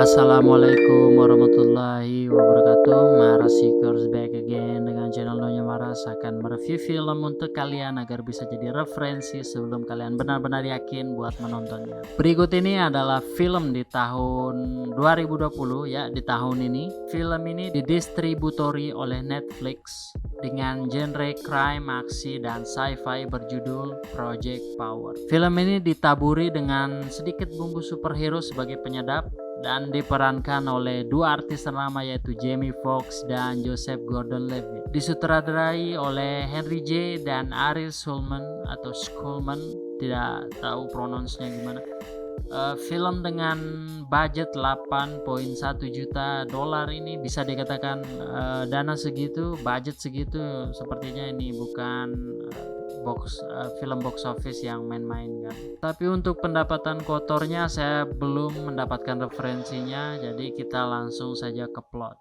Assalamualaikum warahmatullahi wabarakatuh. Maras Seekers back again dengan channel Nonya Maras akan mereview film untuk kalian agar bisa jadi referensi sebelum kalian benar-benar yakin buat menontonnya. Berikut ini adalah film di tahun 2020 ya, di tahun ini. Film ini didistributori oleh Netflix dengan genre crime, aksi, dan sci-fi berjudul Project Power. Film ini ditaburi dengan sedikit bumbu superhero sebagai penyedap dan diperankan oleh dua artis ternama yaitu Jamie Foxx dan Joseph Gordon-Levitt. Disutradarai oleh Henry J dan Ariel Schulman atau Schulman, tidak tahu pronounce-nya gimana. Film dengan budget 8,1 juta dolar ini bisa dikatakan dana segitu, budget segitu, sepertinya ini bukan film box office yang main-main kan. Tapi untuk pendapatan kotornya saya belum mendapatkan referensinya, jadi kita langsung saja ke plot.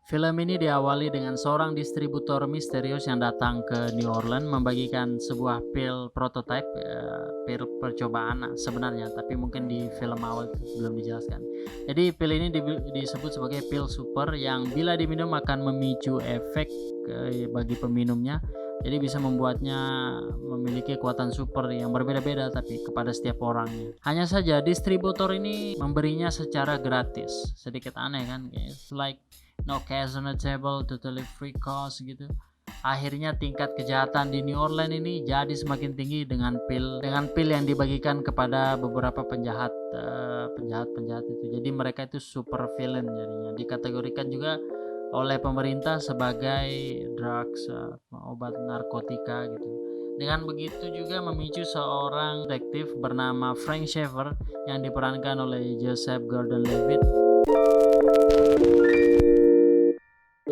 Film ini diawali dengan seorang distributor misterius yang datang ke New Orleans membagikan sebuah pil prototipe, pil percobaan sebenarnya, tapi mungkin di film awal belum dijelaskan. Jadi pil ini disebut sebagai pil super yang bila diminum akan memicu efek bagi peminumnya. Jadi bisa membuatnya memiliki kekuatan super yang berbeda-beda tapi kepada setiap orangnya. Hanya saja distributor ini memberinya secara gratis. Sedikit aneh kan, it's like no cash on the table, totally free cost gitu. Akhirnya tingkat kejahatan di New Orleans ini jadi semakin tinggi dengan pil yang dibagikan kepada beberapa penjahat itu. Jadi mereka itu super villain, jadinya dikategorikan juga oleh pemerintah sebagai drugs, obat narkotika gitu. Dengan begitu juga memicu seorang detektif bernama Frank Shaver yang diperankan oleh Joseph Gordon-Levitt.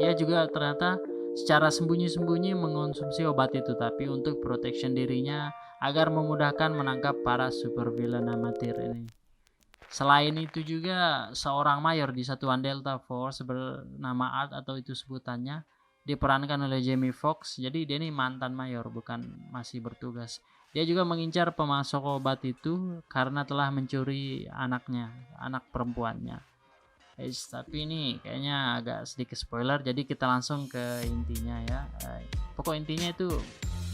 Ia juga ternyata secara sembunyi-sembunyi mengonsumsi obat itu, tapi untuk protection dirinya agar memudahkan menangkap para supervillain amatir ini. Selain itu juga seorang mayor di satuan Delta Force bernama Art atau itu sebutannya diperankan oleh Jamie Foxx. Jadi dia ini mantan mayor, bukan masih bertugas. Dia juga mengincar pemasok obat itu karena telah mencuri anak perempuannya. Tapi ini kayaknya agak sedikit spoiler, jadi kita langsung ke intinya ya. Pokok intinya itu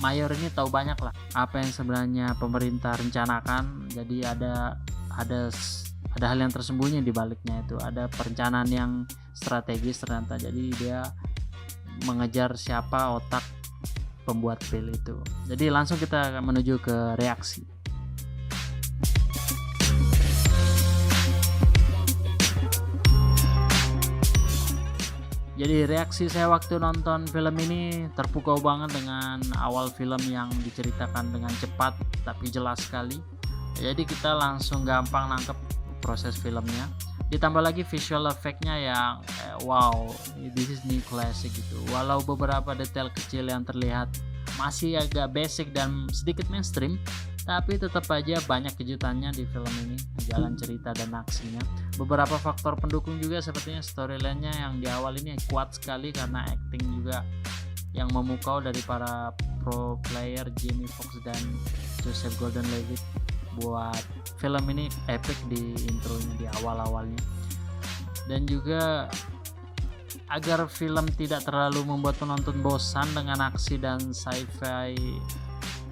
mayor ini tahu banyak lah apa yang sebenarnya pemerintah rencanakan. Jadi ada hal yang tersembunyi di baliknya itu, ada perencanaan yang strategis ternyata. Jadi dia mengejar siapa otak pembuat pil itu. Jadi langsung kita menuju ke reaksi. Jadi reaksi saya waktu nonton film ini terpukau banget dengan awal film yang diceritakan dengan cepat tapi jelas sekali. Jadi kita langsung gampang nangkep proses filmnya. Ditambah lagi visual effect-nya yang wow, this is new classic gitu. Walau beberapa detail kecil yang terlihat masih agak basic dan sedikit mainstream, tapi tetap aja banyak kejutannya di film ini, jalan cerita dan aksinya. Beberapa faktor pendukung juga sepertinya storyline-nya yang di awal ini kuat sekali karena acting juga yang memukau dari para pro player Jamie Foxx dan Joseph Gordon-Levitt buat film ini epic di intronya, di awal-awalnya. Dan juga agar film tidak terlalu membuat penonton bosan dengan aksi dan sci-fi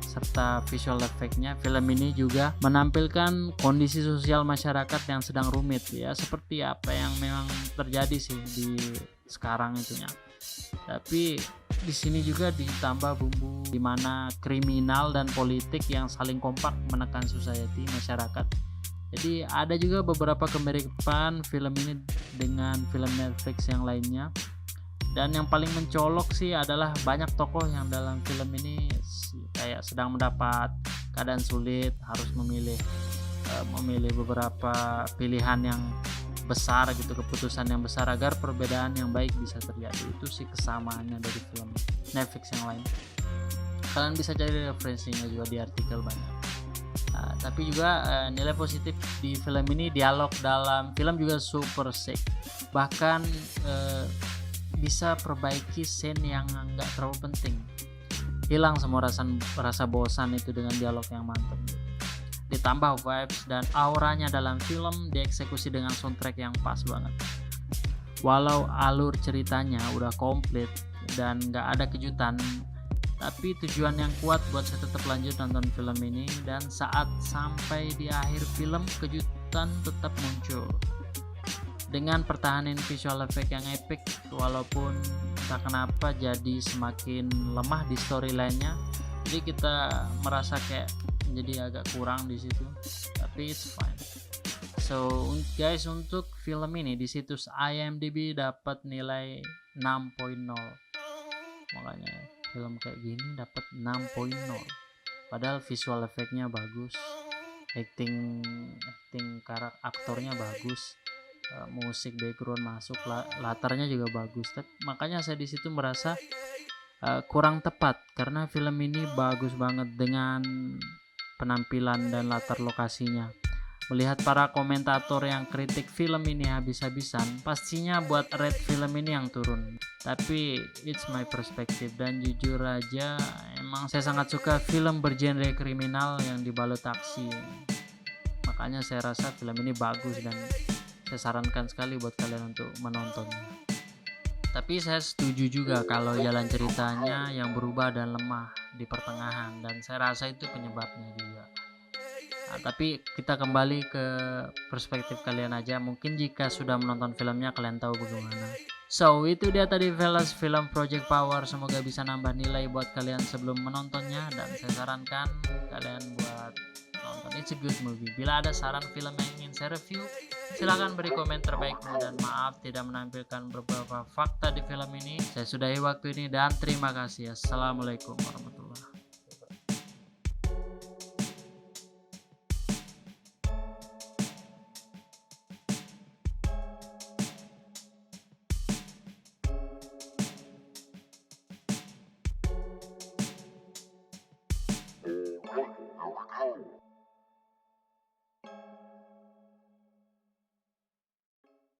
serta visual effect-nya, film ini juga menampilkan kondisi sosial masyarakat yang sedang rumit ya, seperti apa yang memang terjadi sih di sekarang itunya. Tapi di sini juga ditambah bumbu di mana kriminal dan politik yang saling kompak menekan society masyarakat. Jadi ada juga beberapa kemiripan film ini dengan film Netflix yang lainnya. Dan yang paling mencolok sih adalah banyak tokoh yang dalam film ini kayak sedang mendapat keadaan sulit, harus memilih beberapa pilihan yang besar gitu, keputusan yang besar agar perbedaan yang baik bisa terjadi. Itu sih kesamaannya dari film Netflix yang lain. Kalian bisa cari referensinya juga di artikel banyak. Tapi juga nilai positif di film ini, dialog dalam film juga super sick. Bahkan bisa perbaiki scene yang nggak terlalu penting. hilang semua rasa bosan itu dengan dialog yang mantap. Ditambah vibes dan auranya dalam film dieksekusi dengan soundtrack yang pas banget. Walau alur ceritanya udah komplit dan gak ada kejutan, tapi tujuan yang kuat buat saya tetap lanjut nonton film ini. Dan saat sampai di akhir film, kejutan tetap muncul dengan pertahanan visual effect yang epic, walaupun entah kenapa jadi semakin lemah di storyline-nya. Jadi kita merasa kayak jadi agak kurang di situ, tapi it's fine. So guys, untuk film ini di situs IMDb dapat nilai 6.0. Makanya film kayak gini dapat 6.0. Padahal visual efeknya bagus, acting aktornya bagus, musik background masuk, latarnya juga bagus. Tapi makanya saya di situ merasa kurang tepat, karena film ini bagus banget dengan penampilan dan latar lokasinya. Melihat para komentator yang kritik film ini habis-habisan, pastinya buat rate film ini yang turun. Tapi it's my perspective, dan jujur aja emang saya sangat suka film bergenre kriminal yang dibalut aksi. Makanya saya rasa film ini bagus dan saya sarankan sekali buat kalian untuk menontonnya. Tapi saya setuju juga kalau jalan ceritanya yang berubah dan lemah di pertengahan, dan saya rasa itu penyebabnya juga. Tapi kita kembali ke perspektif kalian aja. Mungkin jika sudah menonton filmnya kalian tahu bagaimana. So itu dia tadi film Project Power. Semoga bisa nambah nilai buat kalian sebelum menontonnya, dan saya sarankan kalian buat nonton. It's a good movie. Bila ada saran film yang ingin saya review, silahkan beri komen terbaikmu, dan maaf tidak menampilkan beberapa fakta di film ini. Saya sudahi waktu ini dan terima kasih. Assalamualaikum warahmatullahi wabarakatuh.